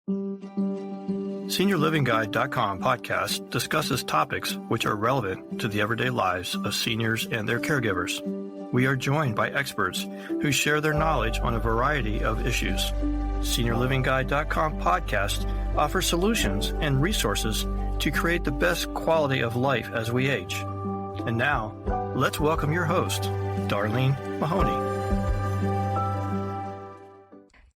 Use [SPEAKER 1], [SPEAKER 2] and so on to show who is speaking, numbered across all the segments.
[SPEAKER 1] SeniorLivingGuide.com podcast discusses topics which are relevant to the everyday lives of seniors and their caregivers. We are joined by experts who share their knowledge on a variety of issues. SeniorLivingGuide.com podcast offers solutions and resources to create the best quality of life as we age. And now, let's welcome your host, Darlene Mahoney.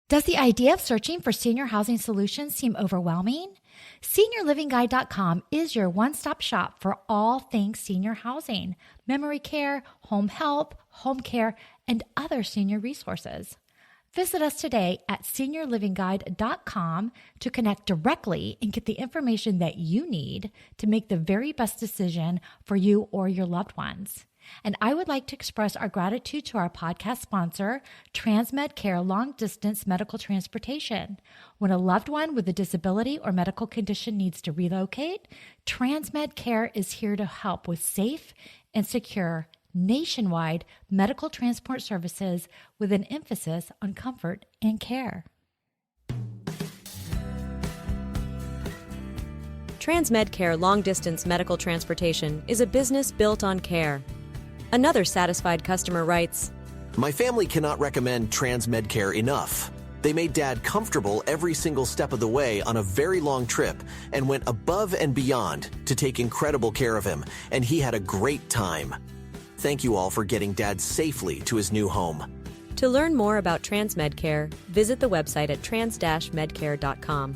[SPEAKER 2] Does the idea of searching for senior housing solutions seem overwhelming? SeniorLivingGuide.com is your one-stop shop for all things senior housing, memory care, home health, home care, and other senior resources. Visit us today at SeniorLivingGuide.com to connect directly and get the information that you need to make the very best decision for you or your loved ones. And I would like to express our gratitude to our podcast sponsor, Transmed Care Long Distance Medical Transportation. When a loved one with a disability or medical condition needs to relocate, Transmed Care is here to help with safe and secure nationwide medical transport services with an emphasis on comfort and care.
[SPEAKER 3] Transmed Care Long Distance Medical Transportation is a business built on care. Another satisfied customer writes,
[SPEAKER 4] "My family cannot recommend Transmed Care enough. They made Dad comfortable every single step of the way on a very long trip and went above and beyond to take incredible care of him, and he had a great time. Thank you all for getting Dad safely to his new home."
[SPEAKER 3] To learn more about Transmed Care, visit the website at trans-medcare.com.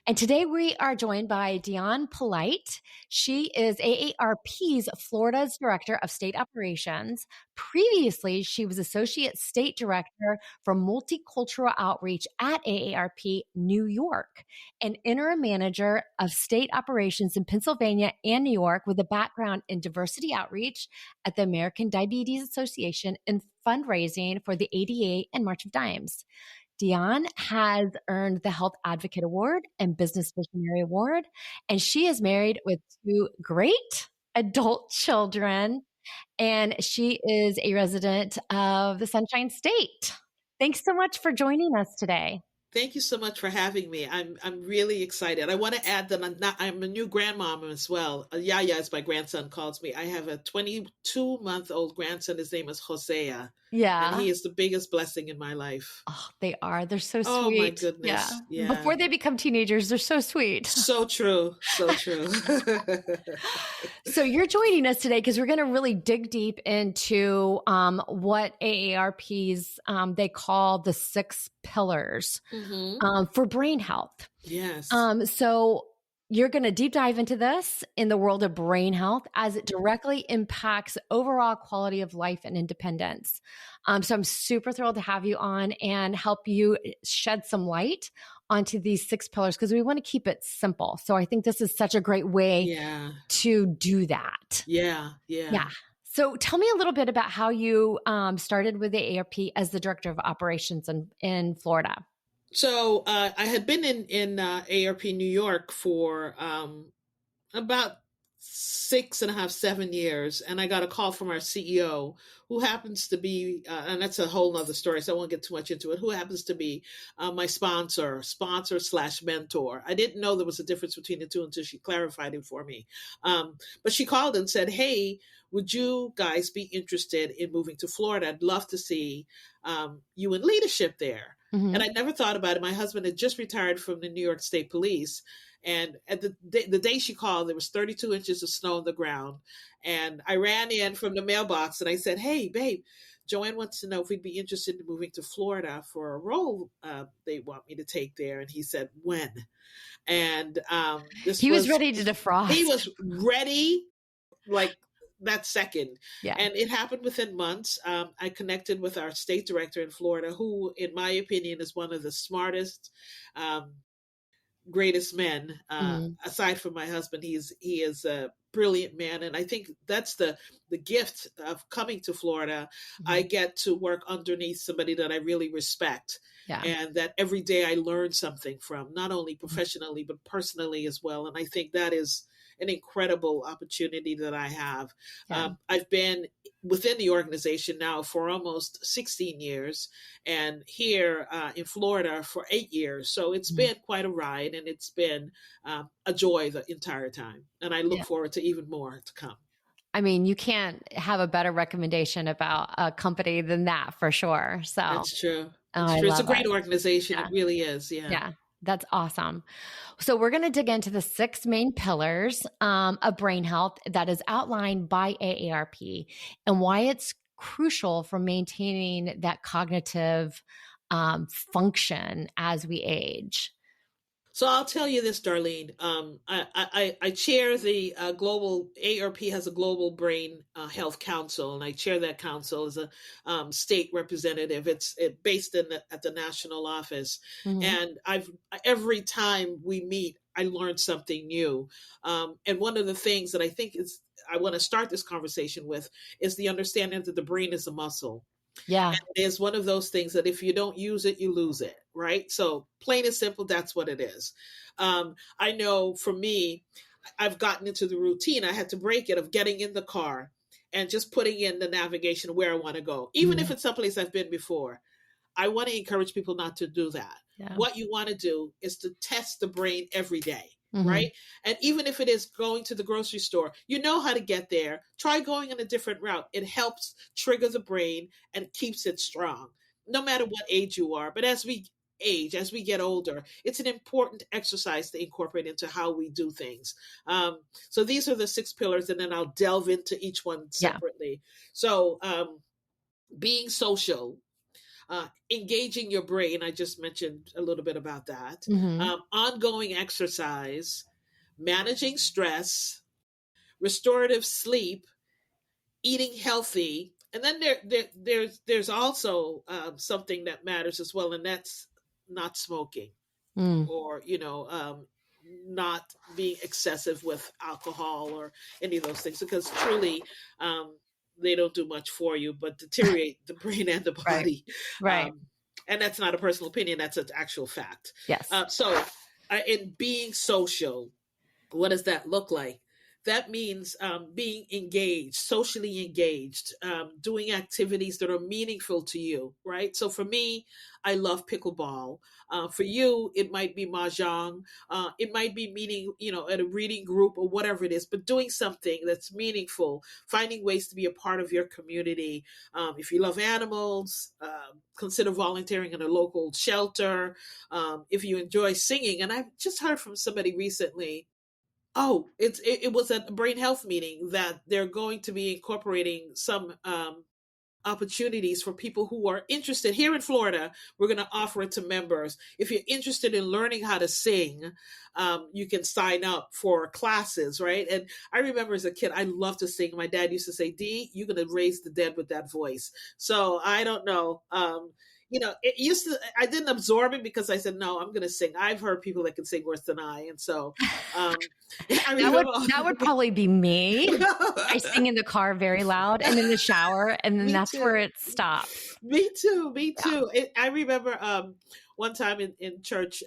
[SPEAKER 2] And today we are joined by Dion Polite. She is AARP's Florida's Director of State Operations. Previously, she was Associate State Director for Multicultural Outreach at AARP New York, and Interim Manager of State Operations in Pennsylvania and New York with a background in diversity outreach at the American Diabetes Association and fundraising for the ADA and March of Dimes. Dion has earned the Health Advocate Award and Business Visionary Award, and she is married with two great adult children, and she is a resident of the Sunshine State. Thanks so much for joining us today.
[SPEAKER 5] Thank you so much for having me. I'm really excited. I want to add that I'm a new grandmom as well. Yaya, as my grandson calls me. I have a 22-month-old grandson. His name is Hosea.
[SPEAKER 2] Yeah.
[SPEAKER 5] And he is the biggest blessing in my life.
[SPEAKER 2] Oh, they are. They're so sweet.
[SPEAKER 5] Oh, my goodness. Yeah.
[SPEAKER 2] Before they become teenagers, they're so sweet.
[SPEAKER 5] So true. So true.
[SPEAKER 2] So you're joining us today because we're going to really dig deep into what AARP's, they call the 6 pillars for brain health.
[SPEAKER 5] Yes.
[SPEAKER 2] So you're going to deep dive into this in the world of brain health as it directly impacts overall quality of life and independence. So I'm super thrilled to have you on and help you shed some light onto these 6 pillars because we want to keep it simple. So I think this is such a great way to do that.
[SPEAKER 5] Yeah.
[SPEAKER 2] So tell me a little bit about how you started with the AARP as the Director of Operations in Florida.
[SPEAKER 5] So I had been in AARP New York for about 6.5, 7 years. And I got a call from our CEO, who happens to be, and that's a whole nother story, so I won't get too much into it, who happens to be my sponsor/mentor. I didn't know there was a difference between the two until she clarified it for me. But she called and said, "Hey, would you guys be interested in moving to Florida? I'd love to see you in leadership there." Mm-hmm. And I never thought about it. My husband had just retired from the New York State Police. And at the day she called, there was 32 inches of snow on the ground. And I ran in from the mailbox and I said, "Hey, babe, Joanne wants to know if we'd be interested in moving to Florida for a role they want me to take there." And he said, "When?" And
[SPEAKER 2] he was ready to defrost.
[SPEAKER 5] He was ready, like that second.
[SPEAKER 2] Yeah.
[SPEAKER 5] And it happened within months. I connected with our state director in Florida, who, in my opinion, is one of the smartest, greatest men, aside from my husband. He is a brilliant man. And I think that's the gift of coming to Florida. Mm-hmm. I get to work underneath somebody that I really respect. Yeah. And that every day I learn something from, not only professionally, but personally as well. And I think that is an incredible opportunity that I have.
[SPEAKER 2] Yeah.
[SPEAKER 5] I've been within the organization now for almost 16 years, and here in Florida for 8 years. So it's been quite a ride, and it's been a joy the entire time. And I look forward to even more to come.
[SPEAKER 2] I mean, you can't have a better recommendation about a company than that for sure. So
[SPEAKER 5] that's true.
[SPEAKER 2] I
[SPEAKER 5] It's a
[SPEAKER 2] love
[SPEAKER 5] great
[SPEAKER 2] it.
[SPEAKER 5] organization.
[SPEAKER 2] Yeah.
[SPEAKER 5] It really is.
[SPEAKER 2] Yeah. That's awesome. So we're going to dig into the 6 main pillars of brain health that is outlined by AARP and why it's crucial for maintaining that cognitive function as we age.
[SPEAKER 5] So I'll tell you this, Darlene. I chair the global AARP has a global brain health council, and I chair that council as a state representative. It's based at the national office, and every time we meet, I learn something new. And one of the things that I think I want to start this conversation with is the understanding that the brain is a muscle.
[SPEAKER 2] Yeah.
[SPEAKER 5] And it is one of those things that if you don't use it, you lose it, right? So plain and simple, that's what it is. I know for me, I've gotten into the routine. I had to break it of getting in the car and just putting in the navigation where I want to go. Even if it's someplace I've been before, I want to encourage people not to do that. Yeah. What you want to do is to test the brain every day. Right. And even if it is going to the grocery store, you know how to get there. Try going on a different route. It helps trigger the brain and keeps it strong, no matter what age you are. But as we age, as we get older, it's an important exercise to incorporate into how we do things. So these are the 6 pillars, and then I'll delve into each one separately. Yeah. So being social. Engaging your brain, I just mentioned a little bit about that. Ongoing exercise, managing stress, restorative sleep, eating healthy, and then there's also something that matters as well, and that's not smoking or not being excessive with alcohol or any of those things, because truly. They don't do much for you, but deteriorate the brain and the body.
[SPEAKER 2] Right.
[SPEAKER 5] And that's not a personal opinion. That's an actual fact.
[SPEAKER 2] Yes.
[SPEAKER 5] So in being social, what does that look like? That means being engaged, socially engaged, doing activities that are meaningful to you, right? So for me, I love pickleball. For you, it might be mahjong. It might be meeting, at a reading group or whatever it is, but doing something that's meaningful, finding ways to be a part of your community. If you love animals, consider volunteering in a local shelter. If you enjoy singing, and I've just heard from somebody recently, it was a brain health meeting that they're going to be incorporating some opportunities for people who are interested. Here in Florida, we're going to offer it to members. If you're interested in learning how to sing, you can sign up for classes, right? And I remember as a kid, I loved to sing. My dad used to say, "Dee, you're going to raise the dead with that voice." So I don't know. I didn't absorb it because I said, no, I'm going to sing. I've heard people that can sing worse than I. And so
[SPEAKER 2] that would probably be me. I sing in the car very loud and in the shower, and then that's where it stops.
[SPEAKER 5] Me too. Yeah. I remember one time in church,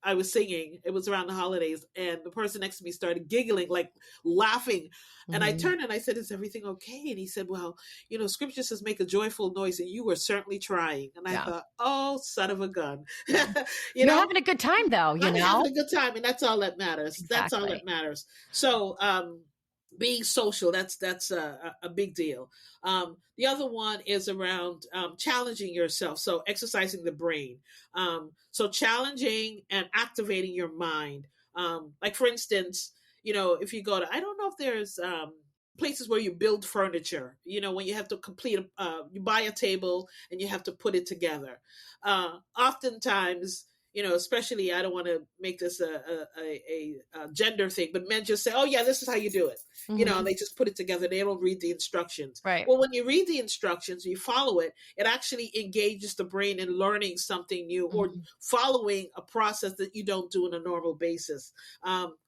[SPEAKER 5] I was singing. It was around the holidays, and the person next to me started giggling, like laughing. And I turned and I said, "Is everything okay?" And he said, "Well, Scripture says make a joyful noise, and you were certainly trying." And I thought, "Oh, son of a gun!"
[SPEAKER 2] You're having a good time, though.
[SPEAKER 5] I'm having a good time, and that's all that matters.
[SPEAKER 2] Exactly.
[SPEAKER 5] That's all that matters. So, being social, that's a big deal. The other one is around challenging yourself. So exercising the brain. So challenging and activating your mind. Like for instance, if you go to, I don't know if there's places where you build furniture, when you have to complete, you buy a table and you have to put it together. Oftentimes, especially, I don't want to make this a gender thing, but men just say, "Oh yeah, this is how you do it." And they just put it together. They don't read the instructions.
[SPEAKER 2] Right.
[SPEAKER 5] Well, when you read the instructions, you follow it, it actually engages the brain in learning something new or following a process that you don't do on a normal basis.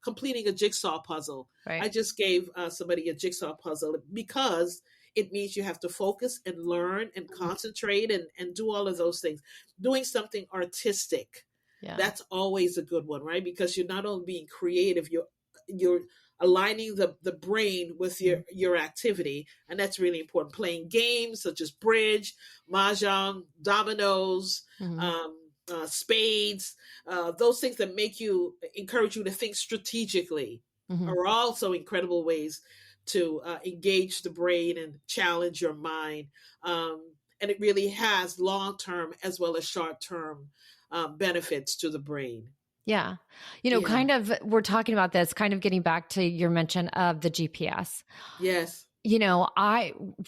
[SPEAKER 5] Completing a jigsaw puzzle. Right. I just gave somebody a jigsaw puzzle because it means you have to focus and learn and concentrate and do all of those things. Doing something artistic. Yeah. That's always a good one, right? Because you're not only being creative, you're aligning the brain with your activity. And that's really important. Playing games such as bridge, mahjong, dominoes, spades, those things that encourage you to think strategically are also incredible ways to engage the brain and challenge your mind. And it really has long-term as well as short-term benefits to the brain.
[SPEAKER 2] Yeah. Kind of, we're talking about this, kind of getting back to your mention of the GPS.
[SPEAKER 5] Yes.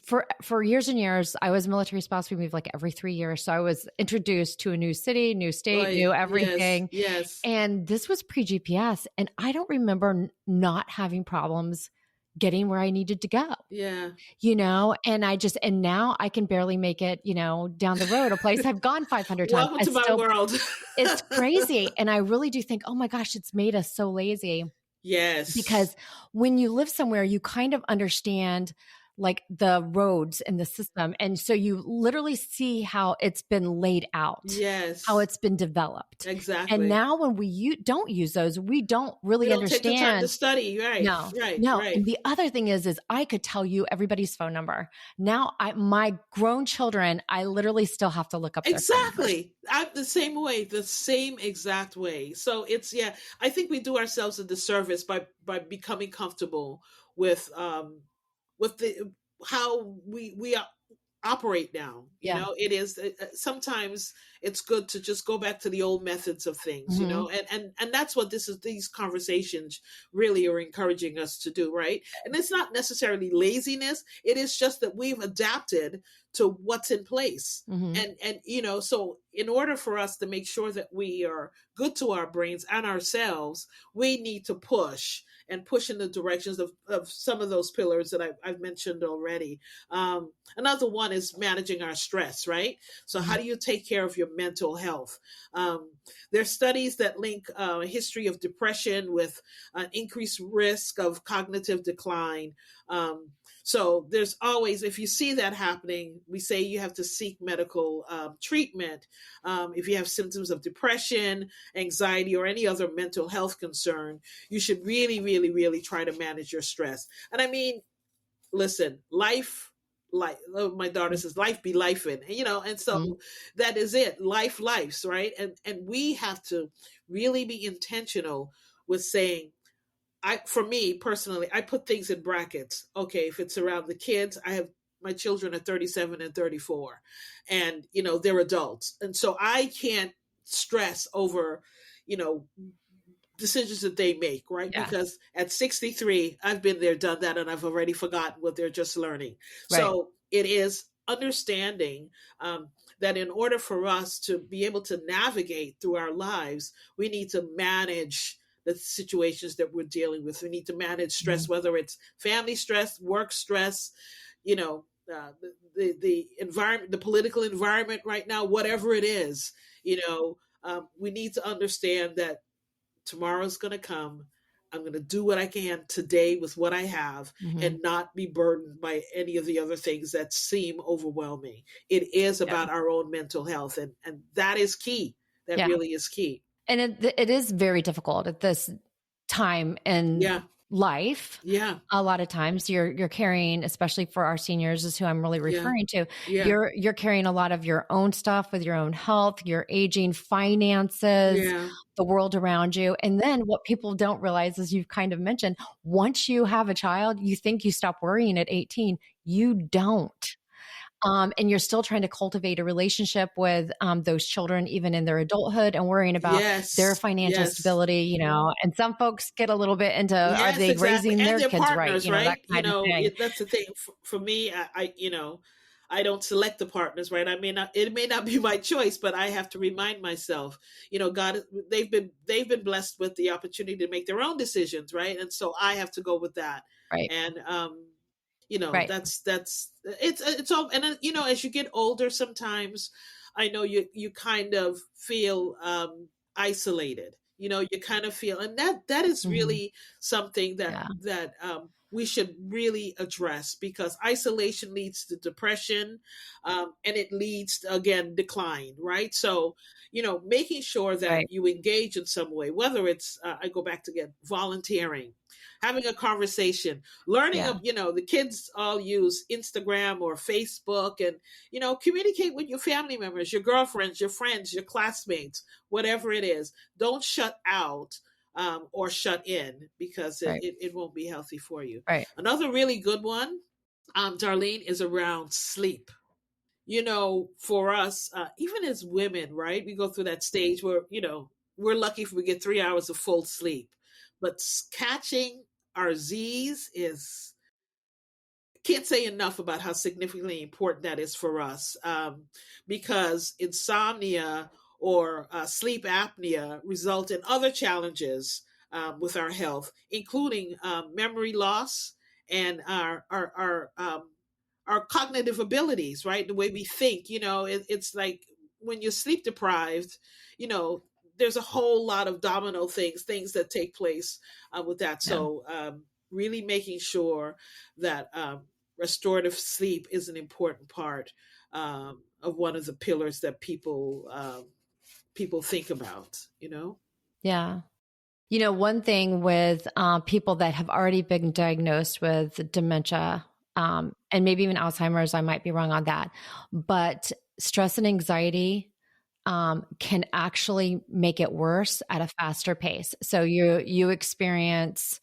[SPEAKER 2] For years and years, I was a military spouse. We moved like every 3 years. So I was introduced to a new city, new state, new everything.
[SPEAKER 5] Yes.
[SPEAKER 2] And this was pre-GPS. And I don't remember not having problems getting where I needed to go.
[SPEAKER 5] Yeah.
[SPEAKER 2] And now I can barely make it, down the road, a place I've gone 500 times.
[SPEAKER 5] Welcome to my world.
[SPEAKER 2] It's crazy. And I really do think, oh my gosh, it's made us so lazy.
[SPEAKER 5] Yes.
[SPEAKER 2] Because when you live somewhere, you kind of understand like the roads and the system. And so you literally see how it's been laid out.
[SPEAKER 5] Yes.
[SPEAKER 2] How it's been developed.
[SPEAKER 5] Exactly.
[SPEAKER 2] And now when we don't use those, we don't really understand.
[SPEAKER 5] Take the time to study. Right.
[SPEAKER 2] No.
[SPEAKER 5] Right.
[SPEAKER 2] No.
[SPEAKER 5] Right.
[SPEAKER 2] And the other thing is I could tell you everybody's phone number. Now my grown children, I literally still have to look up their
[SPEAKER 5] exactly. I'm the same way, the same exact way. So I think we do ourselves a disservice by becoming comfortable with how we operate now. It is sometimes it's good to just go back to the old methods of things, and that's what these conversations really are encouraging us to do, right? And it's not necessarily laziness. It is just that we've adapted to what's in place. And so in order for us to make sure that we are good to our brains and ourselves, we need to push in the directions of some of those pillars that I've mentioned already. Another one is managing our stress, right? So how do you take care of your mental health? There are studies that link a history of depression with an increased risk of cognitive decline. So there's always, if you see that happening, we say you have to seek medical treatment. If you have symptoms of depression, anxiety, or any other mental health concern, you should really, really, really try to manage your stress. And I mean, listen, my daughter says, life be lifing, and so that is it. Life's, right? And we have to really be intentional with saying, for me personally, I put things in brackets. Okay, if it's around the kids, my children are 37 and 34, and they're adults, and so I can't stress over decisions that they make, right? Yeah. Because at 63, I've been there, done that, and I've already forgotten what they're just learning. Right. So it is understanding that in order for us to be able to navigate through our lives, we need to manage the situations that we're dealing with. We need to manage stress, whether it's family stress, work stress, the environment, the political environment right now, whatever it is, we need to understand that tomorrow's going to come. I'm going to do what I can today with what I have and not be burdened by any of the other things that seem overwhelming. It is about our own mental health. And that is key. That really is key.
[SPEAKER 2] And it is very difficult at this time in life.
[SPEAKER 5] Yeah.
[SPEAKER 2] A lot of times you're carrying, especially for our seniors is who I'm really referring to. Yeah. You're carrying a lot of your own stuff with your own health, your aging, finances, the world around you. And then what people don't realize, as you've kind of mentioned, once you have a child, you think you stop worrying at 18. You don't. And you're still trying to cultivate a relationship with those children, even in their adulthood, and worrying about their financial stability, and some folks get a little bit into, are they raising their kids
[SPEAKER 5] partners,
[SPEAKER 2] right? That kind of thing.
[SPEAKER 5] That's the thing. For me, I don't select the partners, right? It may not be my choice, but I have to remind myself, God, they've been blessed with the opportunity to make their own decisions, right? And so I have to go with that.
[SPEAKER 2] Right.
[SPEAKER 5] And, that's it's all. And as you get older, sometimes I know you kind of feel isolated, you kind of feel, and that is really something that we should really address, because isolation leads to depression, and it leads to, again, decline, right? So, making sure that
[SPEAKER 3] Right.
[SPEAKER 5] you engage in some way, whether it's, I go back to, again, volunteering, having a conversation, learning,
[SPEAKER 3] Yeah.
[SPEAKER 5] the kids all use Instagram or Facebook, and, communicate with your family members, your girlfriends, your friends, your classmates, whatever it is. Don't shut out, or shut in, because
[SPEAKER 3] Right.
[SPEAKER 5] it won't be healthy for you.
[SPEAKER 3] Right.
[SPEAKER 5] Another really good one, Darlene, is around sleep. For us, even as women, right, we go through that stage where, we're lucky if we get 3 hours of full sleep. But catching our Z's is, can't say enough about how significantly important that is for us, because insomnia or sleep apnea result in other challenges, with our health, including memory loss and our cognitive abilities, right? The way we think, it's like when you're sleep deprived, there's a whole lot of domino things that take place with that.
[SPEAKER 3] Yeah.
[SPEAKER 5] So really making sure that restorative sleep is an important part of one of the pillars that people think about.
[SPEAKER 3] Yeah. One thing with people that have already been diagnosed with dementia, and maybe even Alzheimer's, I might be wrong on that, but stress and anxiety can actually make it worse at a faster pace. So you experience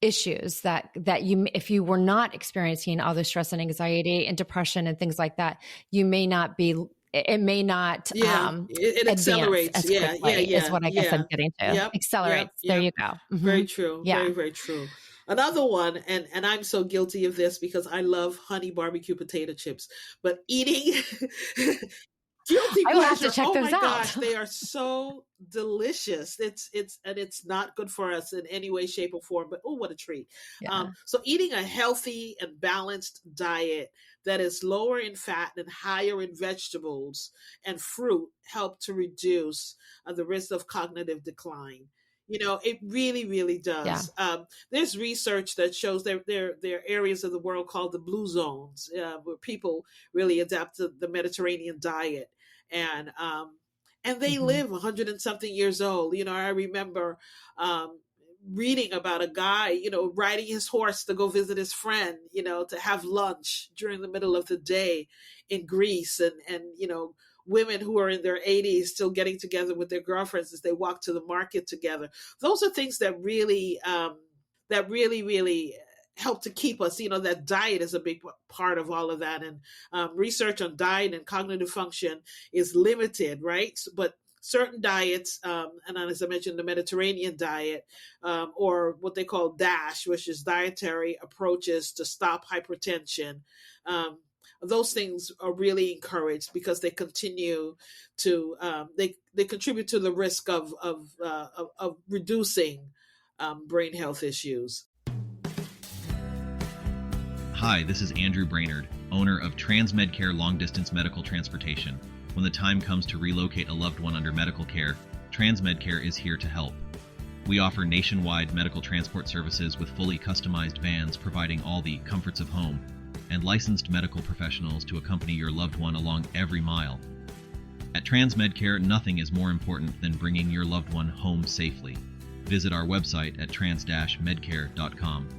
[SPEAKER 3] issues that you, if you were not experiencing all the stress and anxiety and depression and things like that, you may not be. It may not
[SPEAKER 5] it accelerates.
[SPEAKER 3] as quickly, is what I guess I'm getting to.
[SPEAKER 5] Yep,
[SPEAKER 3] Accelerates.
[SPEAKER 5] yep.
[SPEAKER 3] There you go. Mm-hmm.
[SPEAKER 5] Very true.
[SPEAKER 3] Yeah.
[SPEAKER 5] Very, very true. Another one, and I'm so guilty of this because I love honey barbecue potato chips, but eating guilty
[SPEAKER 3] I will have to
[SPEAKER 5] pleasure.
[SPEAKER 3] check
[SPEAKER 5] Oh
[SPEAKER 3] those
[SPEAKER 5] my
[SPEAKER 3] out.
[SPEAKER 5] gosh, they are so delicious. It's not good for us in any way, shape, or form. But oh, what a treat!
[SPEAKER 3] Yeah.
[SPEAKER 5] So eating a healthy and balanced diet that is lower in fat and higher in vegetables and fruit help to reduce the risk of cognitive decline. It really, really does.
[SPEAKER 3] Yeah.
[SPEAKER 5] There's research that shows there are areas of the world called the blue zones, where people really adapt to the Mediterranean diet, and they
[SPEAKER 3] Mm-hmm.
[SPEAKER 5] live 100 and something years old. I remember reading about a guy, riding his horse to go visit his friend, to have lunch during the middle of the day in Greece, and women who are in their 80s still getting together with their girlfriends as they walk to the market together. Those are things that really, really help to keep us. That diet is a big part of all of that, and research on diet and cognitive function is limited, right? But certain diets, and as I mentioned, the Mediterranean diet, or what they call DASH, which is dietary approaches to stop hypertension. Those things are really encouraged because they continue to they contribute to the risk of reducing brain health issues.
[SPEAKER 6] Hi, this is Andrew Brainerd, owner of TransMedCare Long Distance Medical Transportation. When the time comes to relocate a loved one under medical care, TransMedCare is here to help. We offer nationwide medical transport services with fully customized vans providing all the comforts of home, and licensed medical professionals to accompany your loved one along every mile. At TransMedCare, nothing is more important than bringing your loved one home safely. Visit our website at trans-medcare.com.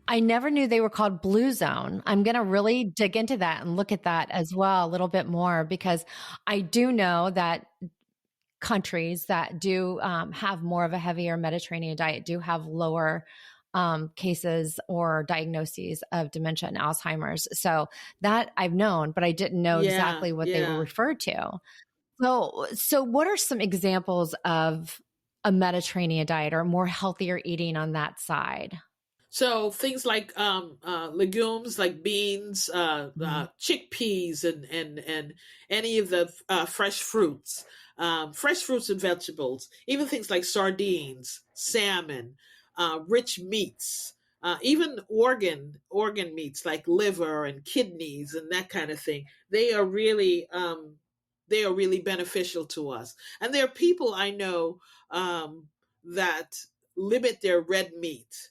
[SPEAKER 3] I never knew they were called Blue Zone. I'm going to really dig into that and look at that as well a little bit more, because I do know that countries that do have more of a heavier Mediterranean diet do have lower cases or diagnoses of dementia and Alzheimer's. So that I've known, but I didn't know exactly what they were referred to. So what are some examples of a Mediterranean diet or more healthier eating on that side?
[SPEAKER 5] So things like legumes, like beans, chickpeas, and any of the fresh fruits and vegetables, even things like sardines, salmon, rich meats, even organ meats like liver and kidneys and that kind of thing. They are really beneficial to us. And there are people I know that limit their red meat.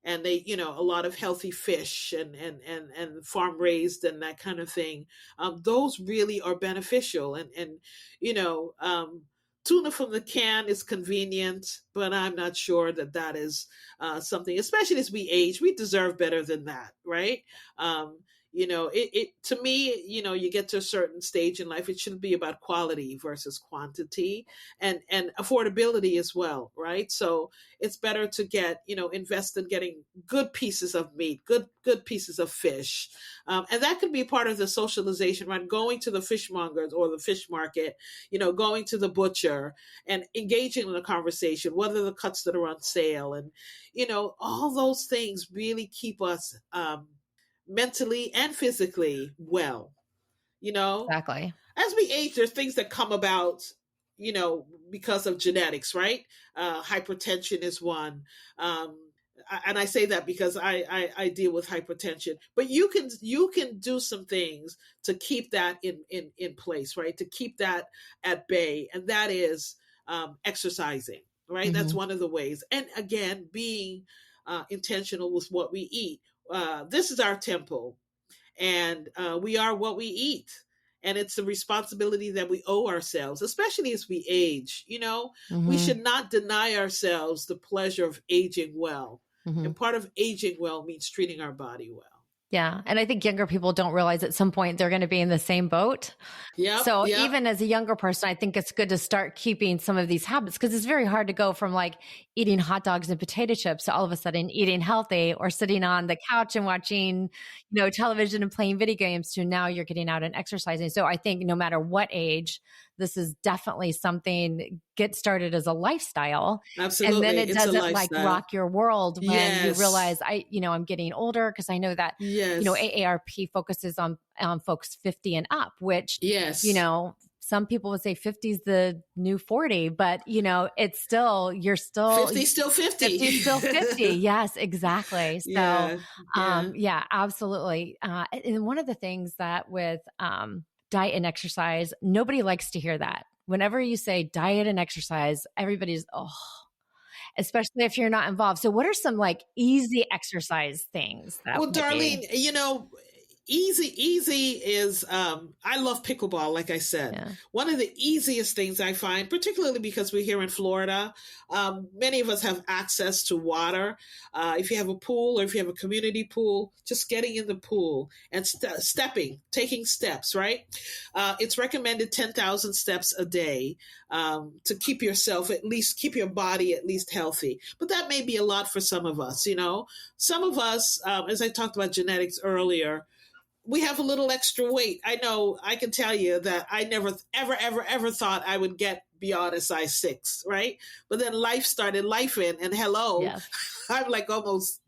[SPEAKER 5] and they, a lot of healthy fish and farm raised and that kind of thing. Those really are beneficial. And tuna from the can is convenient, but I'm not sure that is something, especially as we age, we deserve better than that, right? To me, you get to a certain stage in life, it should be about quality versus quantity and affordability as well, right? So it's better to get, invest in getting good pieces of meat, good pieces of fish. And that could be part of the socialization, right? Going to the fishmongers or the fish market, going to the butcher and engaging in a conversation. What are the cuts that are on sale? And, all those things really keep us, mentally and physically well,
[SPEAKER 3] Exactly.
[SPEAKER 5] as we age, there's things that come about, because of genetics, right? Hypertension is one. And I say that because I deal with hypertension, but you can do some things to keep that in place, right? To keep that at bay. And that is, exercising, right? That's one of the ways. And again, being, intentional with what we eat. This is our temple, and we are what we eat. And it's a responsibility that we owe ourselves, especially as we age. We should not deny ourselves the pleasure of aging well. And part of aging well means treating our body well.
[SPEAKER 3] Yeah. And I think younger people don't realize at some point they're going to be in the same boat.
[SPEAKER 5] Yeah.
[SPEAKER 3] So even as a younger person, I think it's good to start keeping some of these habits, because it's very hard to go from like eating hot dogs and potato chips to all of a sudden eating healthy, or sitting on the couch and watching, television and playing video games, to now you're getting out and exercising. So I think no matter what age, this is definitely something, get started as a lifestyle.
[SPEAKER 5] Absolutely.
[SPEAKER 3] And then it
[SPEAKER 5] It's a
[SPEAKER 3] doesn't like
[SPEAKER 5] lifestyle.
[SPEAKER 3] rock your world when
[SPEAKER 5] Yes.
[SPEAKER 3] you realize I'm getting older, because I know that,
[SPEAKER 5] Yes.
[SPEAKER 3] AARP focuses on folks 50 and up, which,
[SPEAKER 5] Yes.
[SPEAKER 3] some people would say 50 is the new 40, but it's still, you're still
[SPEAKER 5] 50 still 50.
[SPEAKER 3] 50 still 50. Yes, exactly. So,
[SPEAKER 5] Yeah.
[SPEAKER 3] absolutely. And one of the things that with, diet and exercise, nobody likes to hear that. Whenever you say diet and exercise, everybody's, especially if you're not involved. So what are some like easy exercise things that
[SPEAKER 5] Well,
[SPEAKER 3] might be-
[SPEAKER 5] Darlene, easy is, I love pickleball, like I said.
[SPEAKER 3] Yeah.
[SPEAKER 5] One of the easiest things I find, particularly because we're here in Florida, many of us have access to water. If you have a pool, or if you have a community pool, just getting in the pool and taking steps, right? It's recommended 10,000 steps a day to keep your body at least healthy. But that may be a lot for some of us, Some of us, as I talked about genetics earlier, we have a little extra weight. I know, I can tell you that I never, ever thought I would get beyond a size 6, right? But then life started lifing, and hello,
[SPEAKER 3] Yes.
[SPEAKER 5] I'm like almost,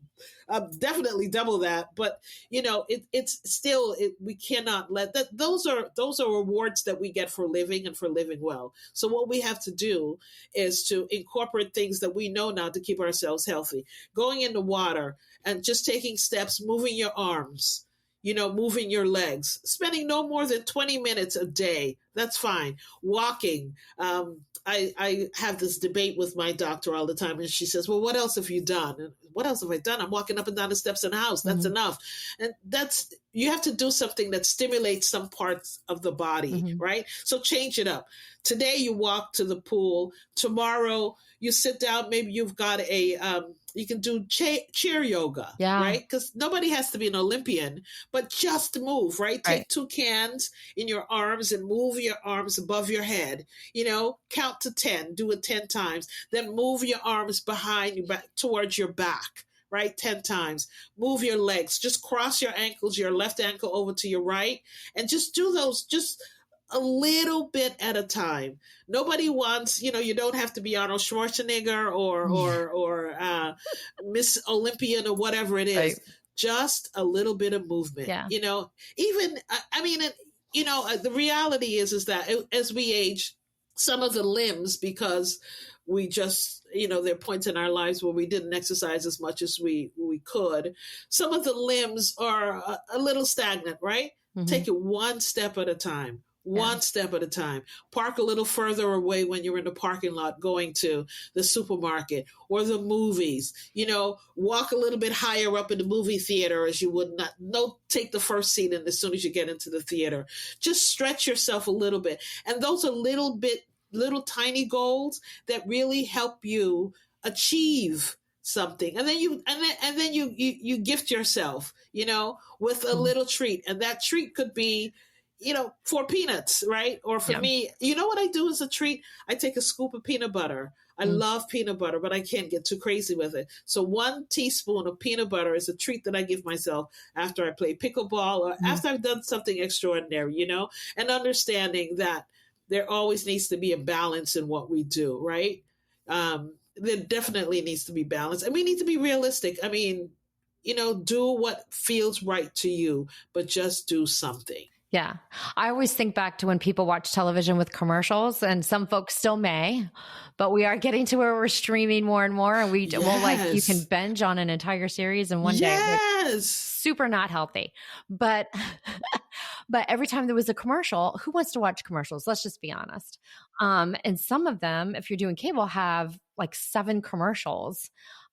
[SPEAKER 5] definitely double that. But it's still, we cannot let that. Those are rewards that we get for living and for living well. So what we have to do is to incorporate things that we know now to keep ourselves healthy. Going in the water and just taking steps, moving your arms, moving your legs, spending no more than 20 minutes a day. That's fine. Walking. I have this debate with my doctor all the time, and she says, well, what else have you done? And what else have I done? I'm walking up and down the steps in the house. That's enough. And you have to do something that stimulates some parts of the body, right? So change it up. Today you walk to the pool. Tomorrow you sit down. Maybe you've got you can do chair yoga, right? Because nobody has to be an Olympian, but just move, right? Take 2 cans in your arms and move your arms above your head. Count to 10, do it 10 times. Then move your arms behind you, back towards your back, right? 10 times. Move your legs. Just cross your ankles, your left ankle over to your right, and just do those, just a little bit at a time. Nobody wants, you don't have to be Arnold Schwarzenegger or Miss Olympian or whatever it is. Right. Just a little bit of movement. Yeah. The reality is that as we age, some of the limbs, because we just, there are points in our lives where we didn't exercise as much as we could. Some of the limbs are a little stagnant, right? Take it one step at a time. One step at a time. Park a little further away when you're in the parking lot going to the supermarket or the movies. Walk a little bit higher up in the movie theater as you would not. No, take the first seat in as soon as you get into the theater. Just stretch yourself a little bit. And those are little tiny goals that really help you achieve something. And then you gift yourself, with a little treat. And that treat could be, 4 peanuts, right? Or for me, what I do as a treat? I take a scoop of peanut butter. I love peanut butter, but I can't get too crazy with it. So 1 teaspoon of peanut butter is a treat that I give myself after I play pickleball or after I've done something extraordinary, and understanding that there always needs to be a balance in what we do, right? There definitely needs to be balance. And we need to be realistic. I mean, do what feels right to you, but just do something.
[SPEAKER 3] Yeah. I always think back to when people watch television with commercials, and some folks still may, but we are getting to where we're streaming more and more, and you can binge on an entire series in one day.
[SPEAKER 5] Yes.
[SPEAKER 3] Super not healthy. But every time there was a commercial, who wants to watch commercials? Let's just be honest. And some of them, if you're doing cable, have like 7 commercials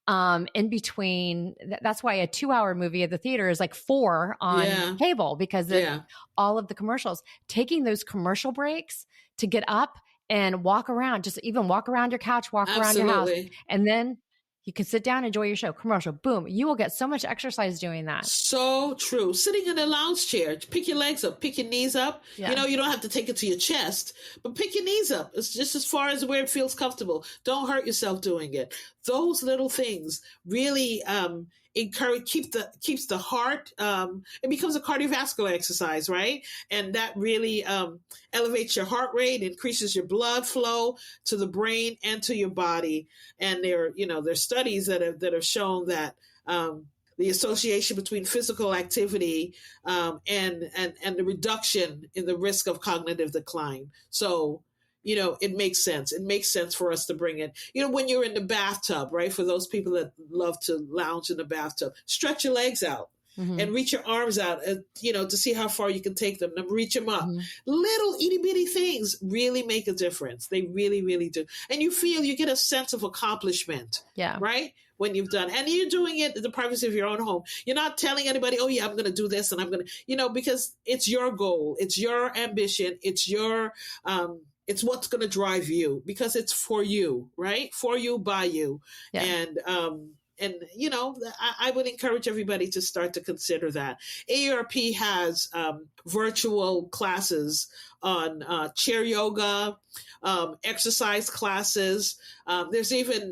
[SPEAKER 3] in between. That's why a 2-hour movie at the theater is like 4 on cable, because all of the commercials. Taking those commercial breaks to get up and walk around, just even walk around your couch, walk around your house, and then you can sit down, enjoy your show. Commercial, boom. You will get so much exercise doing that.
[SPEAKER 5] So true. Sitting in a lounge chair, pick your legs up, pick your knees up.
[SPEAKER 3] Yeah.
[SPEAKER 5] You don't have to take it to your chest, but pick your knees up. It's just as far as where it feels comfortable. Don't hurt yourself doing it. Those little things really keeps the heart. It becomes a cardiovascular exercise, right? And that really elevates your heart rate, increases your blood flow to the brain and to your body. And there's studies that have shown that the association between physical activity and the reduction in the risk of cognitive decline. So it makes sense. It makes sense for us to bring it. When you're in the bathtub, right? For those people that love to lounge in the bathtub, stretch your legs out and reach your arms out, to see how far you can take them. And reach them up. Little itty bitty things really make a difference. They really, really do. And you get a sense of accomplishment, right? When you've done, and you're doing it in the privacy of your own home. You're not telling anybody, oh yeah, I'm going to do this and I'm going to, because it's your goal. It's your ambition. It's it's what's going to drive you, because it's for you, right? For you, by you. Yeah. And I would encourage everybody to start to consider that. AARP has virtual classes on chair yoga, exercise classes. There's even,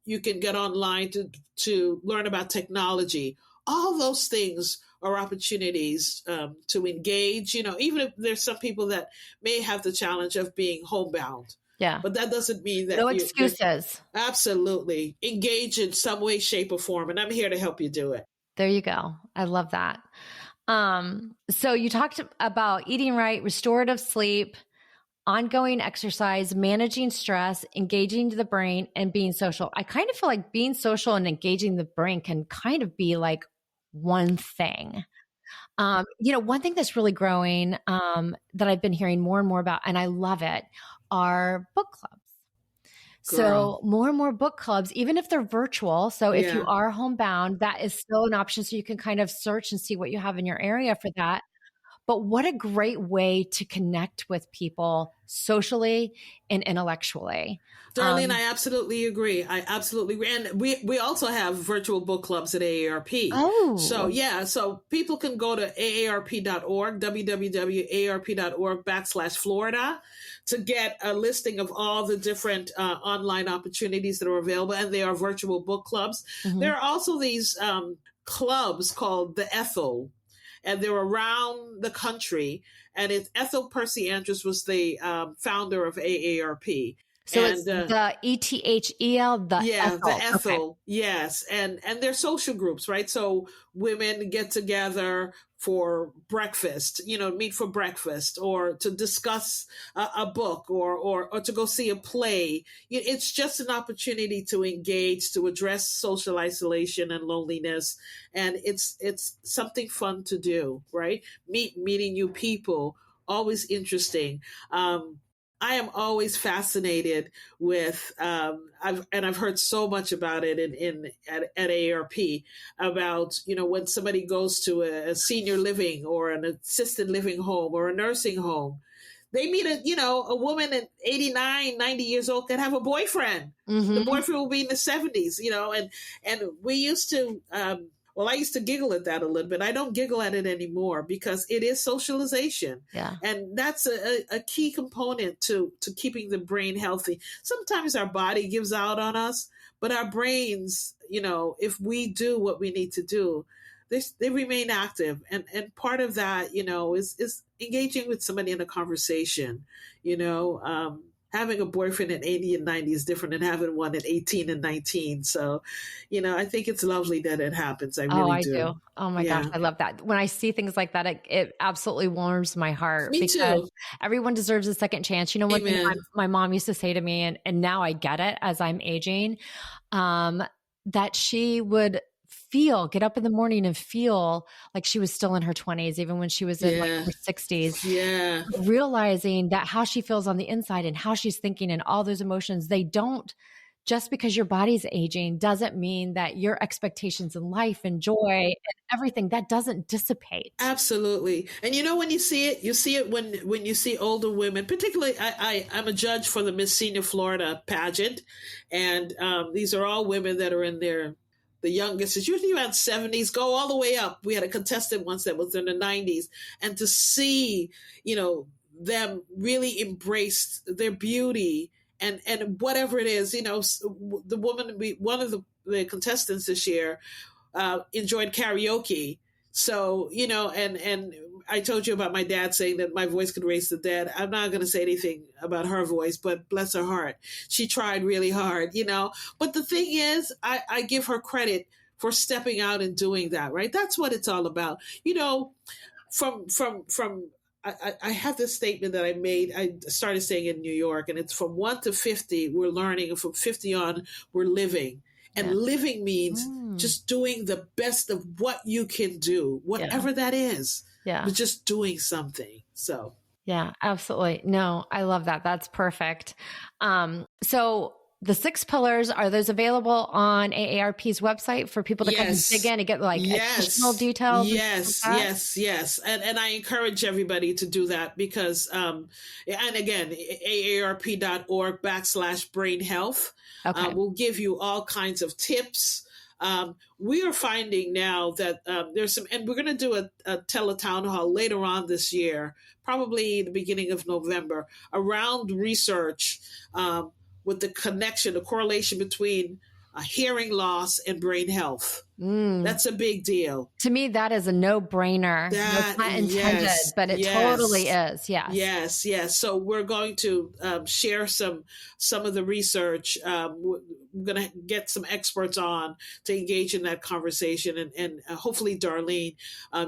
[SPEAKER 5] you can get online to learn about technology. All those things are opportunities to engage, even if there's some people that may have the challenge of being homebound.
[SPEAKER 3] Yeah.
[SPEAKER 5] But that doesn't mean that
[SPEAKER 3] no excuses.
[SPEAKER 5] Absolutely. Engage in some way, shape, or form. And I'm here to help you do it.
[SPEAKER 3] There you go. I love that. So you talked about eating right, restorative sleep, ongoing exercise, managing stress, engaging the brain, and being social. I kind of feel like being social and engaging the brain can kind of be like one thing. One thing that's really growing that I've been hearing more and more about, and I love it, are book clubs. So more and more book clubs, even if they're virtual. So if you are homebound, that is still an option. So you can kind of search and see what you have in your area for that. But what a great way to connect with people socially and intellectually.
[SPEAKER 5] Darlene, I absolutely agree. And we also have virtual book clubs at AARP.
[SPEAKER 3] Oh.
[SPEAKER 5] So people can go to aarp.org, www.aarp.org/Florida, to get a listing of all the different online opportunities that are available. And they are virtual book clubs. Mm-hmm. There are also these clubs called the Ethel, and they're around the country. And Ethel Percy Andrews was the founder of AARP.
[SPEAKER 3] So it's the ETHEL, the Ethel.
[SPEAKER 5] The Ethel,
[SPEAKER 3] okay.
[SPEAKER 5] Yes. And they're social groups, right? So women get together for breakfast, meet for breakfast, or to discuss a book, or to go see a play. It's just an opportunity to engage, to address social isolation and loneliness. And it's something fun to do, right? Meeting new people always interesting. I am always fascinated with, I've heard so much about it at AARP about, when somebody goes to a senior living or an assisted living home or a nursing home, they meet a woman at 89, 90 years old can have a boyfriend.
[SPEAKER 3] Mm-hmm.
[SPEAKER 5] The boyfriend will be in the 70s, and we used to, I used to giggle at that a little bit. I don't giggle at it anymore because it is socialization.
[SPEAKER 3] Yeah.
[SPEAKER 5] And that's a key component to keeping the brain healthy. Sometimes our body gives out on us, but our brains, if we do what we need to do, they remain active. And part of that, is engaging with somebody in a conversation, having a boyfriend at 80 and 90 is different than having one at 18 and 19. So, I think it's lovely that it happens. I really do.
[SPEAKER 3] Oh my gosh, I love that. When I see things like that, it absolutely warms my heart.
[SPEAKER 5] Me too.
[SPEAKER 3] Everyone deserves a second chance. One thing my mom used to say to me, and now I get it as I'm aging, that she would get up in the morning and feel like she was still in her 20s, even when she was in her 60s.
[SPEAKER 5] Yeah.
[SPEAKER 3] Realizing that how she feels on the inside and how she's thinking and all those emotions, they don't, just because your body's aging doesn't mean that your expectations in life and joy and everything, that doesn't dissipate.
[SPEAKER 5] Absolutely. And when you see it when you see older women, particularly I'm a judge for the Miss Senior Florida pageant. And these are all women that are in the youngest is usually around 70s, go all the way up. We had a contestant once that was in the 90s. And to see, them really embrace their beauty and whatever it is, the woman, one of the contestants this year enjoyed karaoke. So, and I told you about my dad saying that my voice could raise the dead. I'm not going to say anything about her voice, but bless her heart. She tried really hard, But the thing is, I give her credit for stepping out and doing that, right? That's what it's all about. I have this statement that I made. I started saying in New York, and it's from 1 to 50, we're learning, and from 50 on, we're living. And living means just doing the best of what you can do, whatever that is.
[SPEAKER 3] Yeah.
[SPEAKER 5] But just doing something. So.
[SPEAKER 3] Yeah, absolutely. No, I love that. That's perfect. So the 6 pillars, are those available on AARP's website for people to kind of dig in and get additional details?
[SPEAKER 5] Yes. And I encourage everybody to do that because, and again, aarp.org/brain health. Will give you all kinds of tips. We are finding now that there's some, and we're going to do a teletown hall later on this year, probably the beginning of November, around research with the correlation between hearing loss and brain health. That's a big deal.
[SPEAKER 3] To me, that is a no-brainer. It's not intended, but it totally is. Yes.
[SPEAKER 5] Yes. So we're going to share some of the research. We're going to get some experts on to engage in that conversation. And hopefully, Darlene,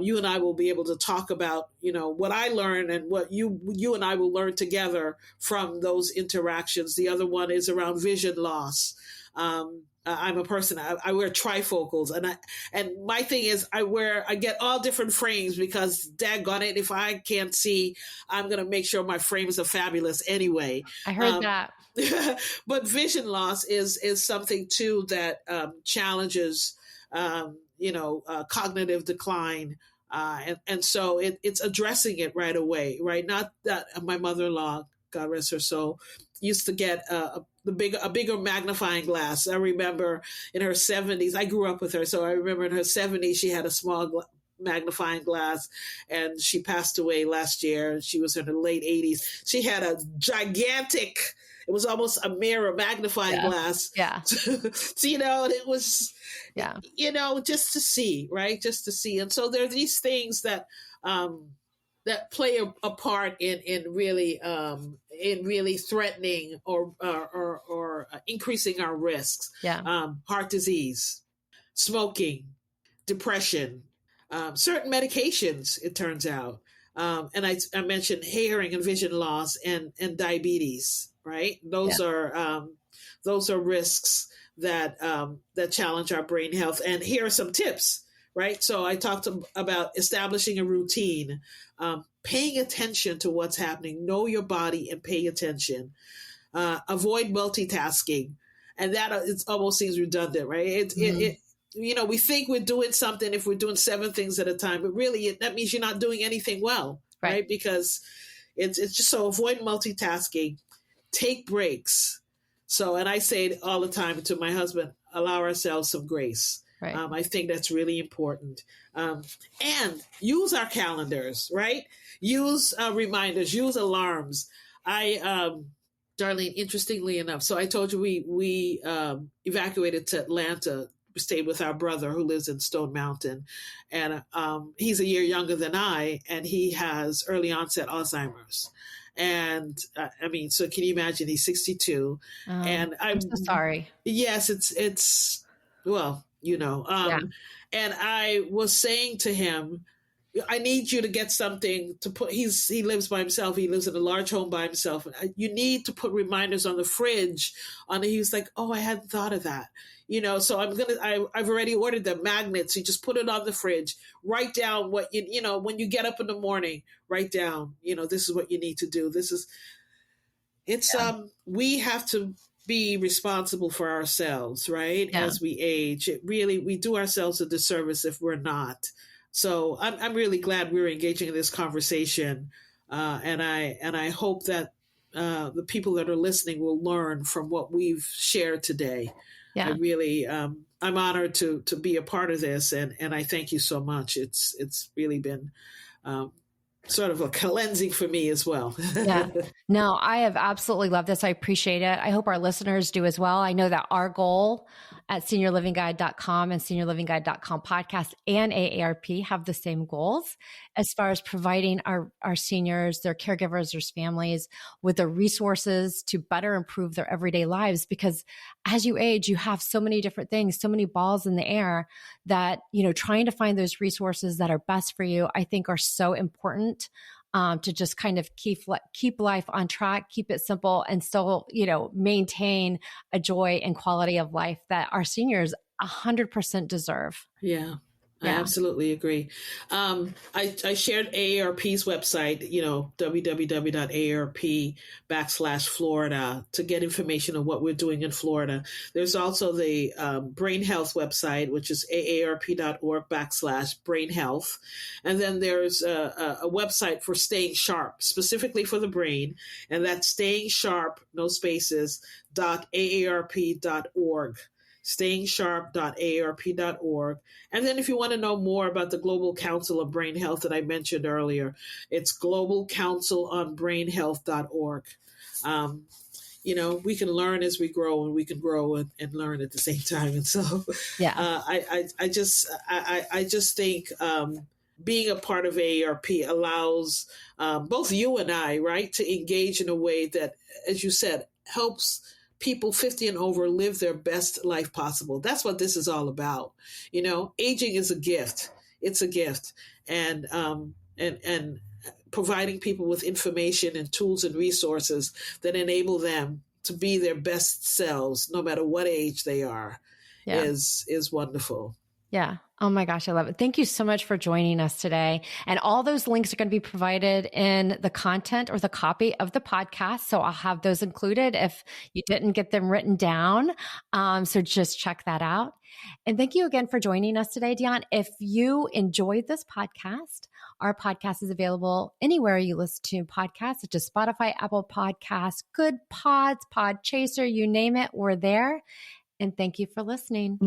[SPEAKER 5] you and I will be able to talk about, what I learned and what you and I will learn together from those interactions. The other one is around vision loss. I'm a person, I wear trifocals and my thing is I get all different frames because daggone it, if I can't see, I'm going to make sure my frames are fabulous anyway.
[SPEAKER 3] I heard that.
[SPEAKER 5] But vision loss is something too that challenges, cognitive decline. And so it's addressing it right away, right? Not that my mother-in-law, God rest her soul, used to get a bigger magnifying glass. I remember in her 70s, I grew up with her, so I remember in her 70s, she had a small magnifying glass, and she passed away last year. She was in her late 80s. She had a gigantic, it was almost a mirror magnifying glass.
[SPEAKER 3] Yeah.
[SPEAKER 5] So, and it was, just to see, right? Just to see. And so there are these things that play a part in really threatening or increasing our risks.
[SPEAKER 3] Yeah.
[SPEAKER 5] Heart disease, smoking, depression, certain medications, it turns out. And I mentioned hearing and vision loss and diabetes, right? Those are risks that challenge our brain health. And here are some tips. Right. So I talked about establishing a routine, paying attention to what's happening. Know your body and pay attention. Avoid multitasking. And that it almost seems redundant, right? We think we're doing something if we're doing 7 things at a time, but really that means you're not doing anything well, right? Because it's just so avoid multitasking, take breaks. So, and I say it all the time to my husband, allow ourselves some grace. Right. I think that's really important. And use our calendars, right? Use reminders, use alarms. Darlene, interestingly enough, so I told you we evacuated to Atlanta. We stayed with our brother who lives in Stone Mountain, and he's a year younger than I, and he has early onset Alzheimer's. And so can you imagine? He's 62, and I'm
[SPEAKER 3] so sorry.
[SPEAKER 5] Yes, it's well, and I was saying to him, I need you to get something to put. He lives by himself. He lives in a large home by himself. You need to put reminders on the fridge. He was like, "Oh, I hadn't thought of that." So I've already ordered the magnets. You just put it on the fridge. Write down what when you get up in the morning. Write down. This is what you need to do. We have to be responsible for ourselves, right? Yeah. As we age, we do ourselves a disservice if we're not. So I'm really glad we're engaging in this conversation, and I hope that the people that are listening will learn from what we've shared today. Yeah. I really I'm honored to be a part of this, and I thank you so much. It's really been sort of a cleansing for me as well.
[SPEAKER 3] Yeah. No, I have absolutely loved this. I appreciate it. I hope our listeners do as well. I know that our goal at SeniorLivingGuide.com and SeniorLivingGuide.com podcast and AARP have the same goals as far as providing our seniors, their caregivers, their families with the resources to better improve their everyday lives. Because as you age, you have so many different things, so many balls in the air that, trying to find those resources that are best for you, I think are so important. To just kind of keep life on track, keep it simple, and still, maintain a joy and quality of life that our seniors 100% deserve.
[SPEAKER 5] Yeah. I absolutely agree. I shared AARP's website, www.aarp.com/Florida to get information on what we're doing in Florida. There's also the Brain Health website, which is aarp.org/brain health. And then there's a website for staying sharp, specifically for the brain. And that's staying sharp, no spaces, .aarp.org. stayingsharp.aarp.org. And then if you want to know more about the Global Council of Brain Health that I mentioned earlier, it's globalcouncilonbrainhealth.org. We can learn as we grow, and we can grow and learn at the same time. And so I just think being a part of AARP allows both you and I, right, to engage in a way that, as you said, helps people 50 and over live their best life possible. That's what this is all about. Aging is a gift. It's a gift. And providing people with information and tools and resources that enable them to be their best selves, no matter what age they are, is wonderful.
[SPEAKER 3] Yeah. Oh my gosh, I love it. Thank you so much for joining us today. And all those links are going to be provided in the content or the copy of the podcast. So I'll have those included if you didn't get them written down. So just check that out. And thank you again for joining us today, Dion. If you enjoyed this podcast, our podcast is available anywhere you listen to podcasts, such as Spotify, Apple Podcasts, Good Pods, Podchaser, you name it, we're there. And thank you for listening.